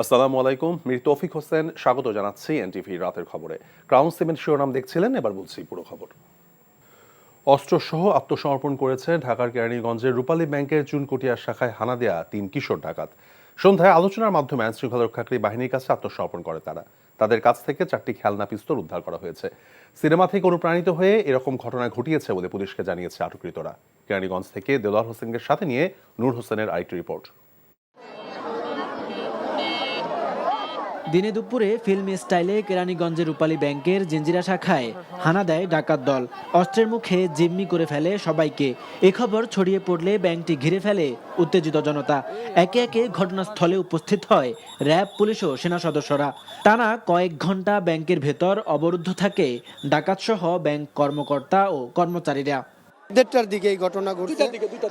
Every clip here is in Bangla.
আসসালামু আলাইকুম, মীর তৌফিক হোসেন স্বাগত জানাচ্ছি এনটিভি রাতের খবরে। ক্রাউন সিমেন্ট শিরোনাম দেখছিলেন, এবার বলছি পুরো খবর। অস্ত্রসহ আত্মসমর্পণ করেছে ঢাকার কেরানীগঞ্জের রূপালী ব্যাংকের চুনকুটিয়া শাখায় হানা দেয়া 3 কিশোর ডাকাত। সন্ধ্যায় আলোচনার মাধ্যমে আইন শৃঙ্খলা রক্ষাকারী বাহিনীর কাছে আত্মসমর্পণ করে তারা। তাদের কাছ থেকে 4টি খেলনা পিস্তল উদ্ধার করা হয়েছে। সিনেমা থেকে অনুপ্রাণিত হয়ে এরকম ঘটনা ঘটিয়েছে বলে পুলিশকে জানিয়েছে আটককৃতরা। কেরানীগঞ্জ থেকে দেলোয়ার হোসেনকে সাথে নিয়ে নূর হোসেনের আরেকটি রিপোর্ট। দিনে দুপুরে ফিল্ম স্টাইলে কেরানীগঞ্জের রূপালী ব্যাংকের জেঞ্জিরা শাখায় হানা দেয় ডাকাত দল। অস্ত্রের মুখে জিম্মি করে ফেলে সবাইকে। এ খবর ছড়িয়ে পড়লে ব্যাংকটি ঘিরে ফেলে উত্তেজিত জনতা। একে একে ঘটনাস্থলে উপস্থিত হয় র্যাব, পুলিশ ও সেনা সদস্যরা। টানা কয়েক ঘন্টা ব্যাংকের ভেতর অবরুদ্ধ থাকে ডাকাতসহ ব্যাংক কর্মকর্তা ও কর্মচারীরা। 1:30টার দিকে এই ঘটনা ঘটছে।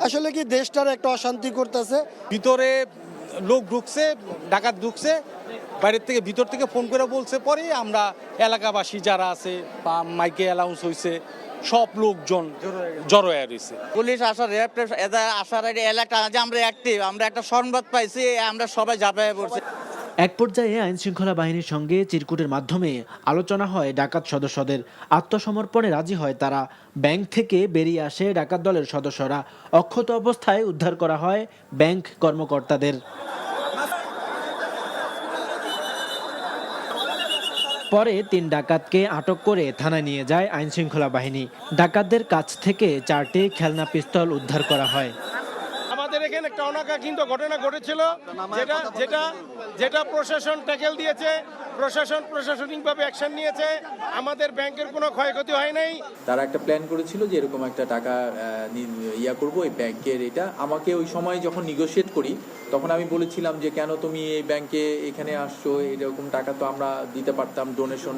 আসলে কি দেশটার একটা অশান্তি করতেছে। ভিতরে লোক ঢুকছে, ডাকাত ঢুকছে, বাইরের থেকে ভিতর থেকে ফোন করে বলছে, পরে আমরা এলাকাবাসী যারা আছে বা মাইকে অ্যালাউন্স হয়েছে, সব লোকজন জড়ো হয়ে রয়েছে। পুলিশ আসার র্যাব আসার এলাকা যে আমরা অ্যাক্টিভ, আমরা একটা সংবাদ পাইছি, আমরা সবাই ঝাঁপিয়ে পড়ছি। এক পর্যায়ে আইন শৃঙ্খলা বাহিনীর সঙ্গে চিরকুটের মাধ্যমে আলোচনা হয় ডাকাত সদস্যদের। আত্মসমর্পণে রাজি হয় তারা। ব্যাংক থেকে বেরিয়ে আসে ডাকাত দলের সদস্যরা। অক্ষত অবস্থায় উদ্ধার করা হয় ব্যাংক কর্মকর্তাদের। পরে 3 ডাকাতকে আটক করে থানায় নিয়ে যায় আইন শৃঙ্খলা বাহিনী। ডাকাতদের কাছ থেকে 4টি খেলনা পিস্তল উদ্ধার করা হয়। আমাদের এখানে একটা অনাকাঙ্ক্ষিত ঘটনা ঘটেছিল, যেটা প্রশাসন ট্যাকেল দিয়েছে, প্রশাসনিকভাবে অ্যাকশন নিয়েছে। আমাদের ব্যাংকের কোনো ক্ষয়ক্ষতি হয় নাই। তারা একটা প্ল্যান করেছিল যে এরকম একটা টাকা করব এই ব্যাংকের। এটা আমাকে ওই সময় যখন নিগোশিয়েট করি তখন আমি বলেছিলাম যে কেন তুমি এই ব্যাংকে এখানে আসছো, এরকম টাকা তো আমরা দিতে পারতাম, ডোনেশন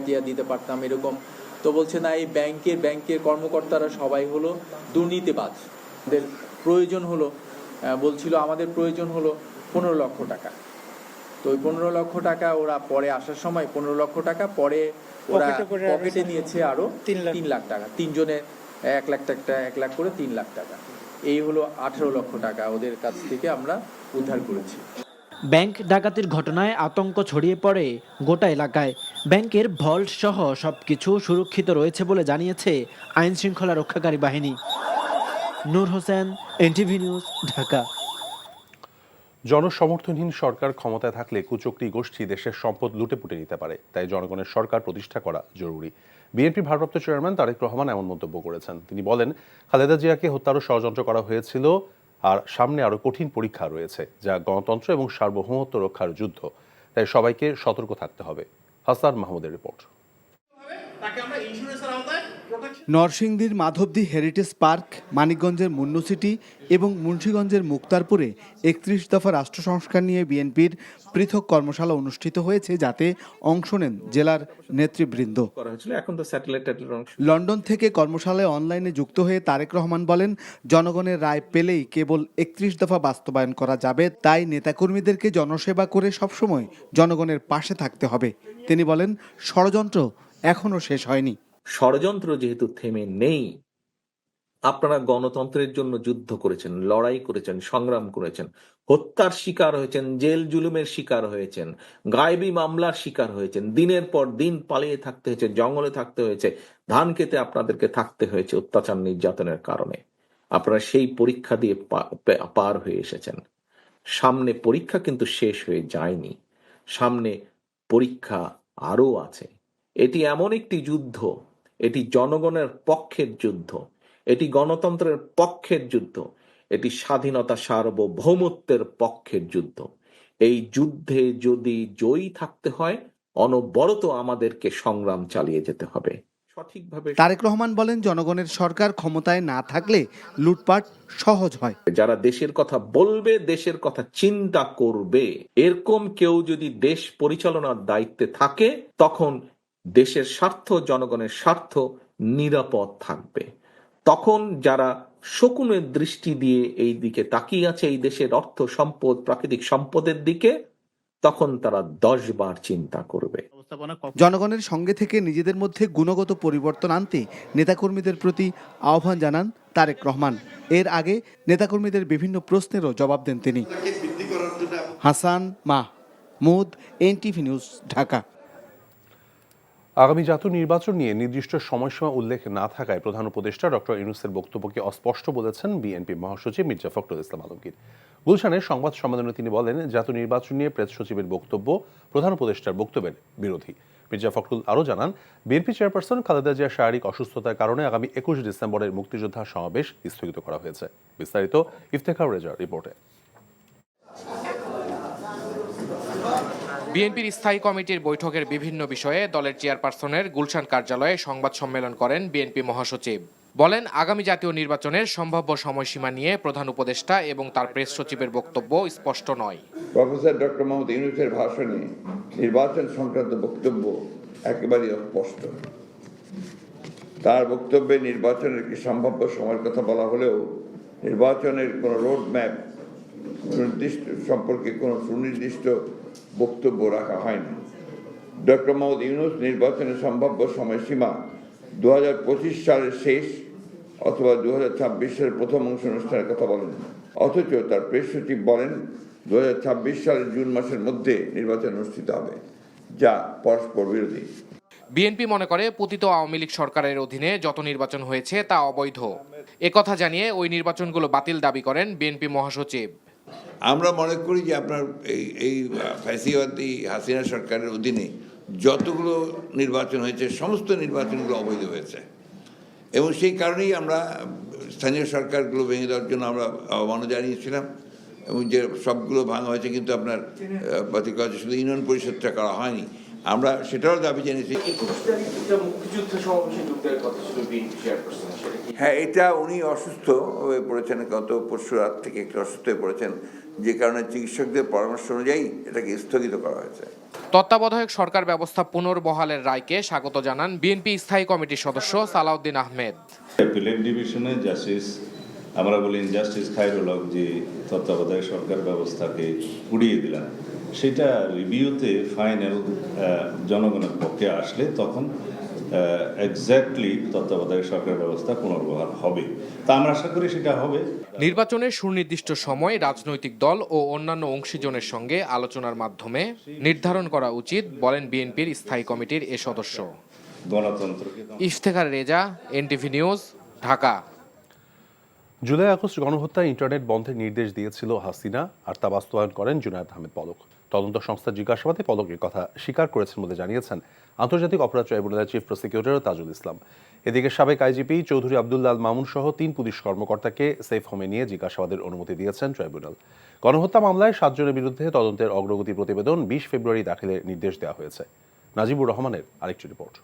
টিয়া দিতে পারতাম এরকম। তো বলছে না, এই ব্যাংকের কর্মকর্তারা সবাই হলো দুর্নীতিবাজ। আমাদের প্রয়োজন হলো, বলছিল আমাদের প্রয়োজন হলো 15 লক্ষ টাকা। তো ওই 15 লক্ষ টাকা ওরা পরে আসার সময় 15 লক্ষ টাকা পরে ওরা পকেটে নিয়েছে আরো 3 লাখ টাকা। 3 জনে 1 লাখ টাকা, 1 লাখ করে 3 লাখ টাকা। এই হলো 18 লক্ষ টাকা ওদের কাছ থেকে আমরা উদ্ধার করেছি। ব্যাংক ডাকাতির ঘটনায় আতঙ্ক ছড়িয়ে পড়ে গোটা এলাকায়। ব্যাংকের ভল্ট সহ সবকিছু সুরক্ষিত রয়েছে বলে জানিয়েছে আইন শৃঙ্খলা রক্ষাকারী বাহিনী। নূর হোসেন, এনটিভি নিউজ, ঢাকা। জনসমর্থনহীন সরকার ক্ষমতায় থাকলে কুচক্রী গোষ্ঠী দেশের সম্পদ লুটেপুটে নিতে পারে, তাই জনগণের সরকার প্রতিষ্ঠা করা জরুরি। বিএনপির ভারপ্রাপ্ত চেয়ারম্যান তারেক রহমান এমন মন্তব্য করেছেন। তিনি বলেন, খালেদা জিয়াকে হত্যারও ষড়যন্ত্র করা হয়েছিল, আর সামনে আরো কঠিন পরীক্ষা রয়েছে, যা গণতন্ত্র এবং সার্বভৌমত্ব রক্ষার যুদ্ধ। তাই সবাইকে সতর্ক থাকতে হবে। হাসান মাহমুদের রিপোর্ট। নরসিংদীর মাধবদী হেরিটেজ পার্ক, মানিকগঞ্জের মুন্নু সিটি এবং মুন্সিগঞ্জের মুক্তারপুরে 31 দফা রাষ্ট্র সংস্কার নিয়ে বিএনপির পৃথক কর্মশালা অনুষ্ঠিত হয়েছে, যাতে অংশ নেন জেলার নেতৃবৃন্দ। লন্ডন থেকে কর্মশালায় অনলাইনে যুক্ত হয়ে তারেক রহমান বলেন, জনগণের রায় পেলেই কেবল 31 দফা বাস্তবায়ন করা যাবে। তাই নেতাকর্মীদেরকে জনসেবা করে সবসময় জনগণের পাশে থাকতে হবে। তিনি বলেন, ষড়যন্ত্র এখনো শেষ হয়নি। ষড়যন্ত্র যেহেতু থেমে নেই, আপনারা গণতন্ত্রের জন্য যুদ্ধ করেছেন, লড়াই করেছেন, সংগ্রাম করেছেন, হত্যার শিকার হয়েছেন, জেল জুলুমের শিকার হয়েছেন, গায়েবী মামলার শিকার হয়েছেন, দিনের পর দিন পালিয়ে থাকতে হয়েছে, জঙ্গলে থাকতে হয়েছে, ধান খেতে আপনাদেরকে থাকতে হয়েছে অত্যাচার নির্যাতনের কারণে। আপনারা সেই পরীক্ষা দিয়ে পার হয়ে এসেছেন। সামনে পরীক্ষা কিন্তু শেষ হয়ে যায়নি, সামনে পরীক্ষা আরো আছে। এটি এমন একটি যুদ্ধ, এটি জনগণের পক্ষের যুদ্ধ, এটি গণতন্ত্রের পক্ষের যুদ্ধ, এটি স্বাধীনতা সার্বভৌমত্বের পক্ষের যুদ্ধ। এই যুদ্ধে যদি জয়ী থাকতে হয়, অনবরত আমাদেরকে সংগ্রাম চালিয়ে যেতে হবে সঠিকভাবে। তারেক রহমান বলেন, জনগণের সরকার ক্ষমতায় না থাকলে লুটপাট সহজ হয়। যারা দেশের কথা বলবে, দেশের কথা চিন্তা করবে, এরকম কেউ যদি দেশ পরিচালনার দায়িত্বে থাকে, তখন দেশের স্বার্থ, জনগণের স্বার্থ নিরাপদ থাকবে। তখন যারা শকুনের দৃষ্টি দিয়ে এই দিকে তাকিয়ে আছে, এই দেশের অর্থ সম্পদ, প্রাকৃতিক সম্পদের দিকে, তখন তারা 10 বার চিন্তা করবে। জনগণের সঙ্গে থেকে নিজেদের মধ্যে গুণগত পরিবর্তন আনতে নেতাকর্মীদের প্রতি আহ্বান জানান তারেক রহমান। এর আগে নেতাকর্মীদের বিভিন্ন প্রশ্নেরও জবাব দেন তিনি। হাসান মাহ, মাহমুদ, NTV নিউজ, ঢাকা। আগামী জাতীয় নির্বাচন নিয়ে নির্দিষ্ট সময়সীমা উল্লেখ না থাকায় প্রধান উপদেষ্টা ডক্টর ইউনূসের বক্তব্যকে অস্পষ্ট বলেছেন বিএনপি মহাসচিব মির্জা ফখরুল ইসলাম আলমগীর। গুলশানের সংবাদ সম্মেলনে তিনি বলেন, জাতীয় নির্বাচন নিয়ে প্রেস সচিবের বক্তব্য প্রধান উপদেষ্টার বক্তব্যের বিরোধী। মির্জা ফখরুল আরও জানান, বিএনপি চেয়ারপারসন খালেদা জিয়ার শারীরিক অসুস্থতার কারণে আগামী 21 ডিসেম্বরের মুক্তিযোদ্ধা সমাবেশ স্থগিত করা হয়েছে। বিস্তারিত ইফতেখার রেজার রিপোর্টে। বিএনপির স্থায়ী কমিটির বৈঠকের বিভিন্ন বিষয়ে দলের চেয়ারপারসনের গুলশান কার্যালয়ে সংবাদ সম্মেলন করেন বিএনপি মহাসচিব। বলেন, আগামী জাতীয় নির্বাচনের সম্ভাব্য সময়সীমা নিয়ে প্রধান উপদেষ্টা এবং তার প্রেস সচিবের বক্তব্য স্পষ্ট নয়। প্রফেসর ডক্টর মোহাম্মদ ইউনূসের ভাষণে নির্বাচন সংক্রান্ত বক্তব্য একেবারেই অস্পষ্ট। তার বক্তব্যে নির্বাচনের একটি সম্ভাব্য সময়ের কথা বলা হলেও নির্বাচনের কোনো রোড ম্যাপ নির্দিষ্ট সম্পর্কে কোনো সুনির্দিষ্ট বক্তব্য রাখা হয়নি। ডক্টর মোহাম্মদ ইউনূস নির্বাচনের সম্ভাব্য সময়সীমা 2025 সালের শেষ অথবা 2026 সালের প্রথম অংশ অনুষ্ঠানের কথা বলেন, অথচ তার প্রেস সচিব বলেন 2026 সালের জুন মাসের মধ্যে নির্বাচন অনুষ্ঠিত হবে, যা পরস্পর বিরোধী। বিএনপি মনে করে পতিত আওয়ামী লীগ সরকারের অধীনে যত নির্বাচন হয়েছে তা অবৈধ। একথা জানিয়ে ওই নির্বাচনগুলো বাতিল দাবি করেন বিএনপি মহাসচিব। আমরা মনে করি যে আপনার এই ফ্যাসিবাদী হাসিনা সরকারের অধীনে যতগুলো নির্বাচন হয়েছে সমস্ত নির্বাচনগুলো অবৈধ হয়েছে, এবং সেই কারণেই আমরা স্থানীয় সরকারগুলো ভেঙে দেওয়ার জন্য আমরা আহ্বান জানিয়েছিলাম, এবং যে সবগুলো ভাঙা হয়েছে কিন্তু আপনার শুধু ইউনিয়ন পরিষদটা করা হয়নি। আমরা সেটাও দাবি জানিয়েছি। হ্যাঁ, এটা উনি অসুস্থ হয়ে পড়েছেন, গত পরশু রাত থেকে একটু অসুস্থ হয়ে পড়েছেন, যে কারণে চিকিৎসকদের পরামর্শ অনুযায়ী এটাকে স্থগিত করা হয়েছে। তত্ত্বাবধায়ক সরকার ব্যবস্থা পুনর্বহালের রায়কে স্বাগত জানান বিএনপি স্থায়ী কমিটির সদস্য সালাউদ্দিন আহমেদ। অ্যাপিলেট ডিভিশনে জাস্টিস, আমরা বলি জাস্টিস খায়রুল হক, যে তত্ত্বাবধায়ক সরকার ব্যবস্থাকে উড়িয়ে দিলেন, সেটা রিভিউতে ফাইনাল জনগণের পক্ষে আসলে তখন এক্স্যাক্টলি তত্ত্বাবধায়ক সরকার ব্যবস্থা পুনর্বহাল হবে। তা আমরা আশা করি সেটা হবে। নির্বাচনের সুনির্দিষ্ট সময় রাজনৈতিক দল ও অন্যান্য অংশীজনের সঙ্গে আলোচনার মাধ্যমে নির্ধারণ করা উচিত বলেন বিএনপির স্থায়ী কমিটির এ সদস্য। গণতন্ত্রকে ইফতেখার রেজা, NTV নিউজ, ঢাকা। জুলাই আগস্ট গণহত্যায় ইন্টারনেট বন্ধের নির্দেশ দিয়েছিল হাসিনা, আর তা বাস্তবায়ন করেন জুনায়েদ আহমেদ পলক। তদন্ত সংস্থার জিজ্ঞাসাবাদে পলক এর কথা স্বীকার করেছেন বলে জানিয়েছেন আন্তর্জাতিক অপরাধ ট্রাইব্যুনালের চিফ প্রসিকিউটর তাজুল ইসলাম। এদিকে সাবেক আইজিপি চৌধুরী আব্দুল্লাহ আল মামুন সহ 3 পুলিশ কর্মকর্তাকে সেফ হোমে নিয়ে জিজ্ঞাসাবাদের অনুমতি দিয়েছেন ট্রাইব্যুনাল। গণহত্যা মামলায় 7 জনের বিরুদ্ধে তদন্তের অগ্রগতি প্রতিবেদন 20 ফেব্রুয়ারি দাখিলের নির্দেশ দেওয়া হয়েছে। নাজিবুর রহমানের আরেকটি রিপোর্ট।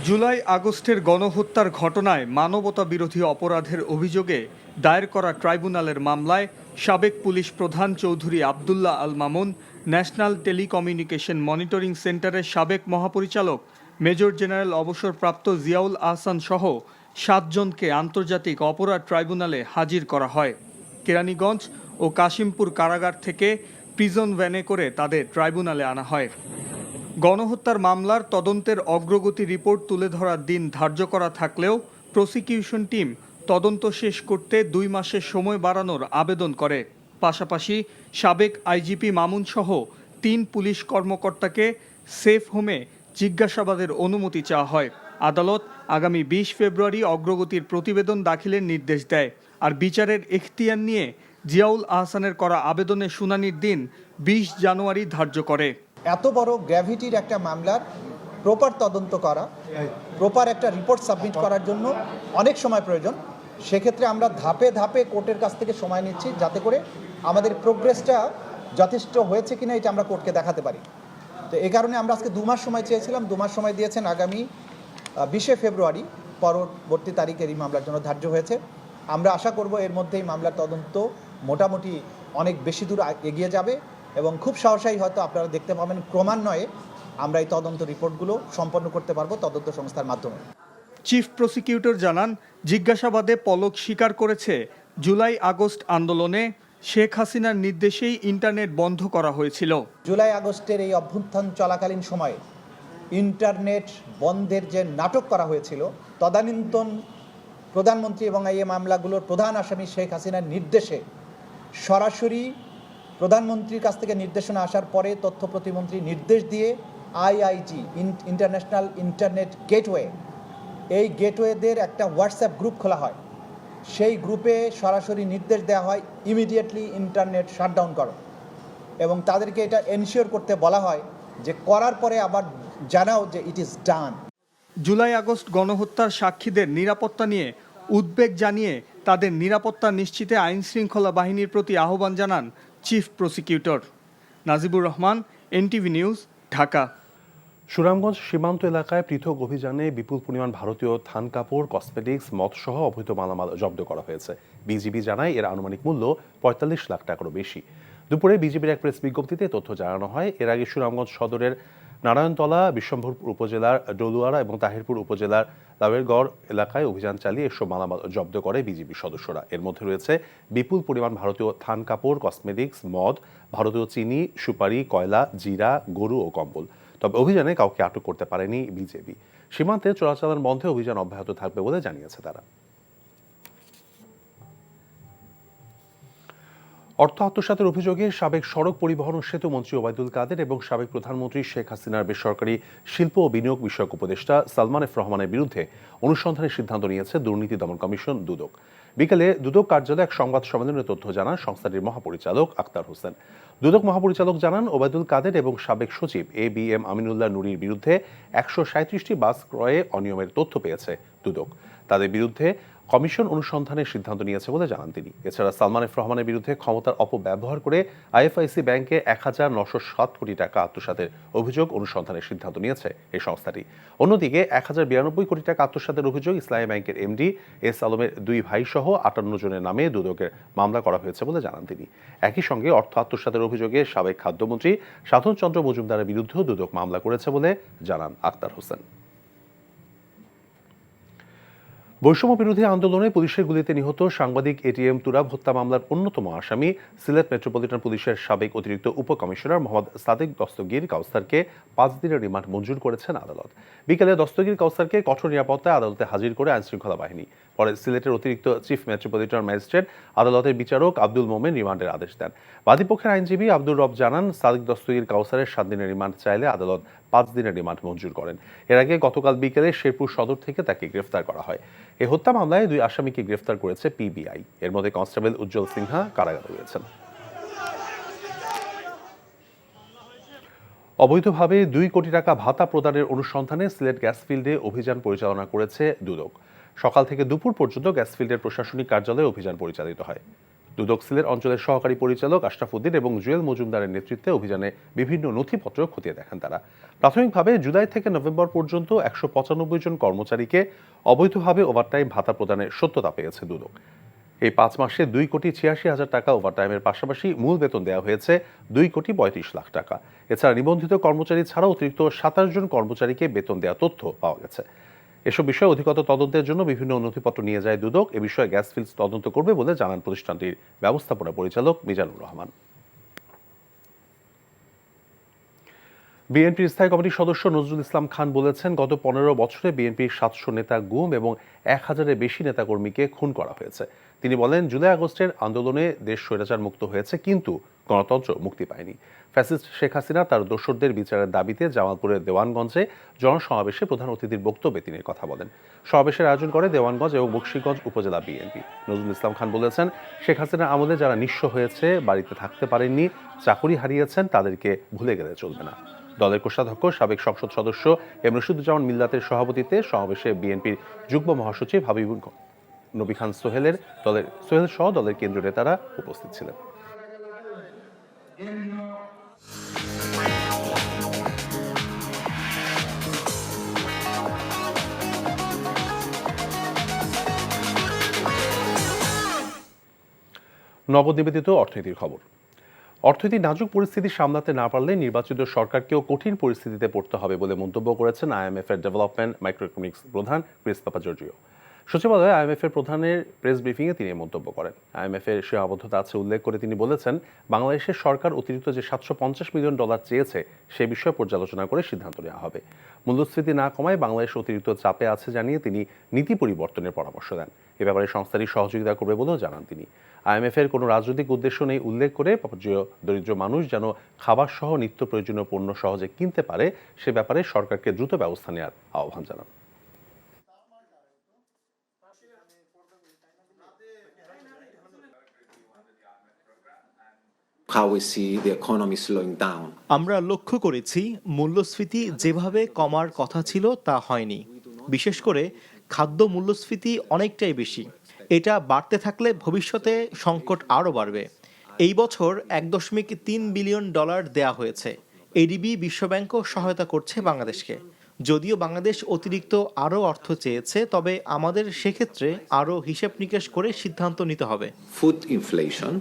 জুলাই আগস্টের গণহত্যার ঘটনায় মানবতা বিরোধী অপরাধের অভিযোগে দায়ের করা ট্রাইব্যুনালের মামলায় সাবেক পুলিশ প্রধান Chowdhury Abdullah Al Mamun, national telecommunication monitoring সেন্টারের সাবেক মহাপরিচালক মেজর জেনারেল অবসরপ্রাপ্ত জিয়াউল আহসান সহ 7 জনকে আন্তর্জাতিক অপরাধ ট্রাইব্যুনালে হাজির করা হয়। কেরানীগঞ্জ ও কাশিমপুর কারাগার থেকে প্রিজন ভ্যানে করে তাদের ট্রাইব্যুনালে আনা হয়। গণহত্যার মামলার তদন্তের অগ্রগতি রিপোর্ট তুলে ধরার দিন ধার্য করা থাকলেও প্রসিকিউশন টিম তদন্ত শেষ করতে 2 মাসের সময় বাড়ানোর আবেদন করে। পাশাপাশি সাবেক আইজিপি মামুন সহ 3 পুলিশ কর্মকর্তাকে সেফ হোমে জিজ্ঞাসাবাদের অনুমতি চাওয়া হয়। আদালত আগামী 20 ফেব্রুয়ারি অগ্রগতির প্রতিবেদন দাখিলের নির্দেশ দেয়। আর বিচারের এখতিয়ার নিয়ে জিয়াউল আহসানের করা আবেদনের শুনানির দিন 20 জানুয়ারি ধার্য করে। এত বড় গ্র্যাভিটির একটা মামলার প্রপার তদন্ত করা, প্রপার একটা রিপোর্ট সাবমিট করার জন্য অনেক সময় প্রয়োজন। সেক্ষেত্রে আমরা ধাপে ধাপে কোর্টের কাছ থেকে সময় নিচ্ছি, যাতে করে আমাদের প্রোগ্রেসটা যথেষ্ট হয়েছে কিনা এটা আমরা কোর্টকে দেখাতে পারি। তো এই কারণে আমরা আজকে 2 মাস সময় চেয়েছিলাম, 2 মাস সময় দিয়েছেন। আগামী 20 ফেব্রুয়ারি পরবর্তী তারিখের এই মামলার জন্য ধার্য হয়েছে। আমরা আশা করব এর মধ্যেই মামলার তদন্ত মোটামুটি অনেক বেশি দূর এগিয়ে যাবে এবং খুব সহসাই হয়তো আপনারা দেখতে পাবেন ক্রমান্বয়ে আমরা এই তদন্ত রিপোর্টগুলো সম্পন্ন করতে পারবো তদন্ত সংস্থার মাধ্যমে। চিফ প্রসিকিউটর জানান, জিজ্ঞাসাবাদে পলক স্বীকার করেছে জুলাই আগস্ট আন্দোলনে শেখ হাসিনার নির্দেশেই ইন্টারনেট বন্ধ করা হয়েছিল। জুলাই আগস্টের এই অভ্যুত্থান চলাকালীন সময়ে ইন্টারনেট বন্ধের যে নাটক করা হয়েছিল, তদানীন্তন প্রধানমন্ত্রী এবং এই মামলাগুলোর প্রধান আসামি শেখ হাসিনার নির্দেশে সরাসরি প্রধানমন্ত্রীর কাছ থেকে নির্দেশনা আসার পরে তথ্য প্রতিমন্ত্রী নির্দেশ দিয়ে আইআইজি ইন্টারন্যাশনাল ইন্টারনেট গেটওয়ে, এই গেটওয়েদের একটা হোয়াটসঅ্যাপ গ্রুপ খোলা হয়। সেই গ্রুপে সরাসরি নির্দেশ দেওয়া হয় ইমিডিয়েটলি ইন্টারনেট শাটডাউন করো, এবং তাদেরকে এটা এনশিওর করতে বলা হয় যে করার পরে আবার জানাও যে it is done. July August গণহত্যার সাক্ষীদের নিরাপত্তা নিয়ে উদ্বেগ জানিয়ে তাদের নিরাপত্তা নিশ্চিতে আইনশৃঙ্খলা বাহিনীর প্রতি আহ্বান জানান chief prosecutor. Najibur Rahman, NTV news, Dhaka. Sunamganj সীমান্ত এলাকায় পৃথক অভিযানে বিপুল পরিমাণ ভারতীয় থান কাপড়, কসমেটিক্স, মদসহ অবৈধ মালামাল জব্দ করা হয়েছে। বিজিবি জানায় এর আনুমানিক মূল্য ৪৫ লাখ টাকারও বেশি। দুপুরে বিজিবির এক প্রেস বিজ্ঞপ্তিতে তথ্য জানানো হয়, এর আগে সুনামগঞ্জ সদরের নারায়ণতলা, বিশ্বম্ভরপুর উপজেলার ডলুয়ারা এবং তাহিরপুর উপজেলার লাউয়েরগড় এলাকায় অভিযান চালিয়ে এসব মালামাল জব্দ করে বিজিবি সদস্যরা। এর মধ্যে রয়েছে বিপুল পরিমাণ ভারতীয় থান কাপড়, কসমেটিক্স, মদ, ভারতীয় চিনি, সুপারি, কয়লা, জিরা, গরু ও কম্বল। তবে অভিযানে কাউকে আটক করতে পারেনি বিজেপি। সীমান্তে চোরাচালান বন্ধে অভিযান অব্যাহত থাকবে বলে জানিয়েছে তারা। অর্থ আত্মসাতের অভিযোগে সাবেক সড়ক পরিবহন ও সেতু মন্ত্রী ওবায়দুল কাদের এবং সাবেক প্রধানমন্ত্রী শেখ হাসিনার বেসরকারি শিল্প ও বিনিয়োগ বিষয়ক উপদেষ্টা সালমান এফ রহমানের বিরুদ্ধে অনুসন্ধানের সিদ্ধান্ত নিয়েছে দুর্নীতি দমন কমিশন দুদক। বিকেলে দুদক কার্যালয়ে এক সংবাদ সম্মেলনে তথ্য জানান সংস্থাটির মহাপরিচালক আক্তার হোসেন। দুদক মহাপরিচালক জানান, ওবায়দুল কাদের এবং সাবেক সচিব ABM আমিনুল্লাহ নুরীর বিরুদ্ধে ১৩৭টি বাস ক্রয়ে অনিয়মের তথ্য পেয়েছে দুদক। তাদের বিরুদ্ধে কমিশন অনুসন্ধানের সিদ্ধান্ত নিয়েছে বলে জানান তিনি। এছাড়া সালমান এফ রহমানের বিরুদ্ধে ক্ষমতার অপব্যবহার করে IFIC ব্যাংকে ১,৯০৭ কোটি টাকা আত্মসাতের অভিযোগ অনুসন্ধানের সিদ্ধান্ত নিয়েছে এই সংস্থাটি। অন্যদিকে ১,০৯২ কোটি টাকা আত্মসাতের অভিযোগ ইসলামী ব্যাংকের MD এস আলমের 2 ভাই সহ ৫৮ জনের নামে দুদকের মামলা করা হয়েছে বলে জানান তিনি। একই সঙ্গে অর্থ আত্মসাতের অভিযোগে সাবেক খাদ্যমন্ত্রী সাধন চন্দ্র মজুমদারের বিরুদ্ধেও দুদক মামলা করেছে বলে জানান আক্তার হোসেন। বৈষম্য বিরোধী আন্দোলনে পুলিশের গুলিতে নিহত সাংবাদিক ATM তুরাব হত্যা মামলার অন্যতম আসামি সিলেট মেট্রোপলিটন পুলিশের সাবেক অতিরিক্ত উপকমিশনার মোহাম্মদ সাদেক দস্তগীর কাউসারকে 5 দিনের রিমান্ড মঞ্জুর করেছেন আদালত। বিকেলে দস্তগীর কাউসারকে কঠোর নিরাপত্তায় আদালতে হাজির করে আইনশৃঙ্খলা বাহিনী। পরে সিলেটের অতিরিক্ত চিফ মেট্রোপলিটন ম্যাজিস্ট্রেট আদালতের বিচারক আব্দুল মোমেন রিমান্ডের আদেশ দেন। বাদীপক্ষের আইনজীবী আব্দুর রব জানান, সাদেক দস্তগীর কাউসারের 7 দিনের রিমান্ড চাইলে আদালত 5 দিনের রিমান্ড মঞ্জুর করেন। এর আগে গতকাল বিকেলে শেরপুর সদর থেকে তাকে গ্রেফতার করা হয়। এই হত্যা মামলায় 2 আসামিকে গ্রেফতার করেছে PBI। এর মধ্যে কনস্টেবল উজ্জ্বল সিনহা কারাগারে রয়েছেন। অবৈধভাবে 2 কোটি টাকা ভাতা প্রদানের অনুসন্ধানে সিলেট গ্যাস ফিল্ডে অভিযান পরিচালনা করেছে দুদক। সকাল থেকে দুপুর পর্যন্ত গ্যাস ফিল্ডের প্রশাসনিক কার্যালয়ে অভিযান পরিচালিত হয়। দুদক সিলেট অঞ্চলের সহকারী পরিচালক আশরাফ উদ্দিন এবং জুয়েল মজুমদারের নেতৃত্বে অভিযানে বিভিন্ন নথিপত্র খতিয়ে দেখেন তারা। প্রাথমিকভাবে জুলাই থেকে নভেম্বর পর্যন্ত 195 জন কর্মচারীকে অবৈধভাবে ওভারটাইম ভাতা প্রদানের সত্যতা পেয়েছে দুদক। এই 5 মাসে 2,86,000 টাকা ওভারটাইমের পাশাপাশি মূল বেতন দেওয়া হয়েছে 2,35 লাখ টাকা। এছাড়া নিবন্ধিত কর্মচারী ছাড়া অতিরিক্ত 27 জন কর্মচারীকে বেতন দেওয়ার তথ্য পাওয়া গেছে। এসব বিষয়ে অধিকতর তদন্তের জন্য বিভিন্ন নথিপত্র নিয়ে যায় দুদক। এ বিষয়ে গ্যাস ফিল্ডস তদন্ত করবে বলে জানান প্রতিষ্ঠানটির ব্যবস্থাপনা পরিচালক মিজানুর রহমান। বিএনপির স্থায়ী কমিটির সদস্য নজরুল ইসলাম খান বলেছেন, গত 15 বছরে বিএনপির 700 নেতা গুম এবং 1000-এর বেশি নেতাকর্মীকে খুন করা হয়েছে। তিনি বলেন, জুলাই আগস্টের আন্দোলনে দেশ স্বৈরাচার মুক্ত হয়েছে, কিন্তু গণতন্ত্র মুক্তি পায়নি। ফ্যাসিস্ট শেখ হাসিনা তার দোসরদের বিচারের দাবিতে জামালপুরের দেওয়ানগঞ্জে জনসমাবেশে প্রধান অতিথির বক্তব্যে তিনি কথা বলেন। সমাবেশের আয়োজন করে দেওয়ানগঞ্জ এবং বকশীগঞ্জ উপজেলা বিএনপি। নজরুল ইসলাম খান বলেছেন, শেখ হাসিনার আমলে যারা নিঃস্ব হয়েছে, বাড়িতে থাকতে পারেননি, চাকরি হারিয়েছেন, তাদেরকে ভুলে গেলে চলবে না। দলের কোষাধ্যক্ষ সাবেক সংসদ সদস্য এম রশিদুজ্জামান মিল্লাতের সভাপতিত্বে সমাবেশে বিএনপির যুগ্ম মহাসচিব হাবিবুল নবী খান সোহেল সহ দলের কেন্দ্রীয় নেতারা উপস্থিত ছিলেন। নবনিবেদিত অর্থনীতির খবর। অর্থনীতির নাজুক পরিস্থিতি সামলাতে না পারলে নির্বাচিত সরকারকেও কঠিন পরিস্থিতিতে পড়তে হবে বলে মন্তব্য করেছেন IMF এর ডেভেলপমেন্ট মাইক্রোইকোনমিক্স প্রধান ক্রিস পাপাজর্জিও। সচিবালয়ে IMF এর প্রধানের প্রেস ব্রিফিংয়ে তিনি মন্তব্য করেন। IMF এর সীমাবদ্ধতা আছে উল্লেখ করে তিনি বলেছেন, বাংলাদেশের সরকার অতিরিক্ত যে $750 মিলিয়ন চেয়েছে সে বিষয়ে পর্যালোচনা করে সিদ্ধান্ত নেওয়া হবে। মূল্যস্ফীতি না কমায় বাংলাদেশ অতিরিক্ত চাপে আছে জানিয়ে তিনি নীতি পরিবর্তনের পরামর্শ দেন। এ ব্যাপারে সংস্থাটি সহযোগিতা করবে বলেও জানান তিনি। IMF-এর কোনো রাজনৈতিক উদ্দেশ্য নেই উল্লেখ করে দরিদ্র মানুষ যেন খাবার সহ নিত্য প্রয়োজনীয় পণ্য সহজে কিনতে পারে সে ব্যাপারে সরকারকে দ্রুত ব্যবস্থা নেওয়ার আহ্বান জানান। আমরা লক্ষ্য করেছি মূল্যস্ফীতি যেভাবে কমার কথা ছিল তা হয়নি। বিশেষ করে খাদ্য মূল্যস্ফীতি অনেকটাই বেশি। এটা বাড়তে থাকলে ভবিষ্যতে সংকট আরও বাড়বে। এই বছর $1.3 বিলিয়ন দেয়া হয়েছে। ADB বিশ্বব্যাংকও সহায়তা করছে বাংলাদেশকে। যদিও বাংলাদেশ অতিরিক্ত আরও অর্থ চেয়েছে, তবে আমাদের সেক্ষেত্রে আরও হিসেব নিকেশ করে সিদ্ধান্ত নিতে হবে। ফুড ইনফ্লেশন,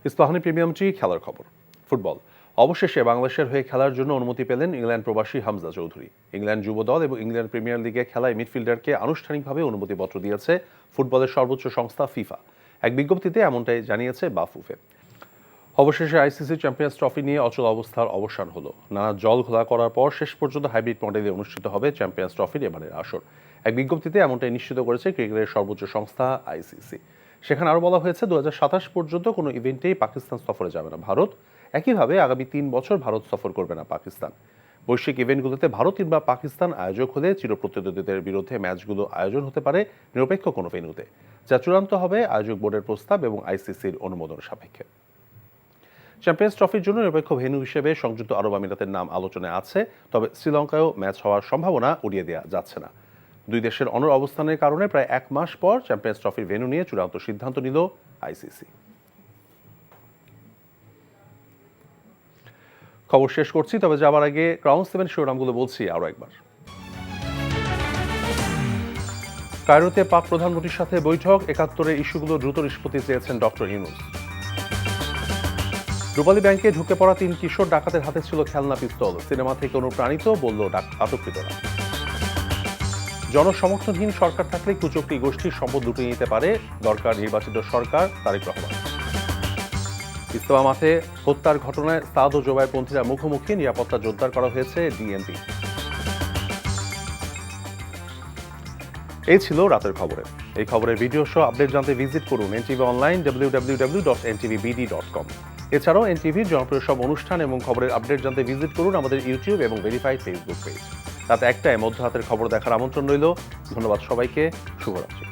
ইস্পাহানি প্রিমিয়ামটি খেলার খবর। ফুটবল। অবশেষে বাংলাদেশের হয়ে খেলার জন্য অনুমতি পেলেন ইংল্যান্ড প্রবাসী হামজা চৌধুরী। ইংল্যান্ড যুব দল এবং ইংল্যান্ড প্রিমিয়ার লিগে খেলায় মিডফিল্ডারকে আনুষ্ঠানিকভাবে অনুমতিপত্র দিয়েছে ফুটবলের সর্বোচ্চ সংস্থা ফিফা। এক বিজ্ঞপ্তিতে এমনটাই জানিয়েছে বাফুফে। অবশেষে ICC চ্যাম্পিয়ন্স ট্রফি নিয়ে অচল অবস্থার অবসান হলো। নানা জল ঘোলা করার পর শেষ পর্যন্ত হাইব্রিড মডেলে অনুষ্ঠিত হবে চ্যাম্পিয়ন্স ট্রফির এবারের আসর। এক বিজ্ঞপ্তিতে এমনটাই নিশ্চিত করেছে ক্রিকেটের সর্বোচ্চ সংস্থা ICC। সেখানে আরও বলা হয়েছে 2027 পর্যন্ত কোনো ইভেন্টেই পাকিস্তান সফরে যাবে না ভারত। একইভাবে আগামী 3 বছর ভারত সফর করবে না পাকিস্তান। বৈশ্বিক ইভেন্টগুলোতে ভারত কিংবা পাকিস্তান আয়োজক হলে চিরপ্রতিদ্বন্দ্বীদের বিরুদ্ধে ম্যাচগুলো আয়োজন হতে পারে নিরপেক্ষ কোনো ভেন্যুতে, যা চূড়ান্ত হবে আয়োজক বোর্ডের প্রস্তাব এবং ICCর অনুমোদন সাপেক্ষে। চ্যাম্পিয়ন্স ট্রফির জন্য নিরপেক্ষ ভেন্যু হিসেবে সংযুক্ত আরব আমিরাতের নাম আলোচনায় আছে, তবে শ্রীলঙ্কায়ও ম্যাচ হওয়ার সম্ভাবনা উড়িয়ে দেওয়া যাচ্ছে না। দুই দেশের অনড় অবস্থানের কারণে প্রায় 1 মাস পর চ্যাম্পিয়ন্স ট্রফির ভেন্যু নিয়ে চূড়ান্ত সিদ্ধান্ত নিল ICC। খবর শেষ করছি, তবে যাবার আগে ক্রাউন 7 শিরোনামগুলো বলছি আরও একবার। কায়রোতে পাক প্রধানমন্ত্রীর সাথে বৈঠক, 71-এর ইস্যুগুলো দ্রুত নিষ্পত্তি চেয়েছেন ডক্টর ইউনূস। রূপালী ব্যাংকে ঢুকে পড়া 3 কিশোর ডাকাতের হাতে ছিল খেলনা পিস্তল, সিনেমা থেকে অনুপ্রাণিত বলল আটককৃতরা। জনসমর্থনহীন সরকার থাকলে কুচক্রী গোষ্ঠীর সম্পদ লুটিয়ে নিতে পারে, দরকার নির্বাচিত সরকার তারেক রহমান। ইস্তফা মাঠে হত্যার ঘটনায় সাদ ও জোবাইরপন্থীরা মুখোমুখি, নিরাপত্তা জোরদার করা হয়েছে DMP। এই ছিল রাতের খবরে। এই খবরের ভিডিও সহ আপডেট জানতে ভিজিট করুন NTV অনলাইন www.ntvbd.com। এছাড়াও NTVর জনপ্রিয় সব অনুষ্ঠান এবং খবরের আপডেট জানতে ভিজিট করুন আমাদের ইউটিউব এবং ভেরিফাইড ফেসবুক পেজ। রাত 1টায় মধ্যরাতের খবর দেখার আমন্ত্রণ রইল। ধন্যবাদ সবাইকে, শুভরাত্রি।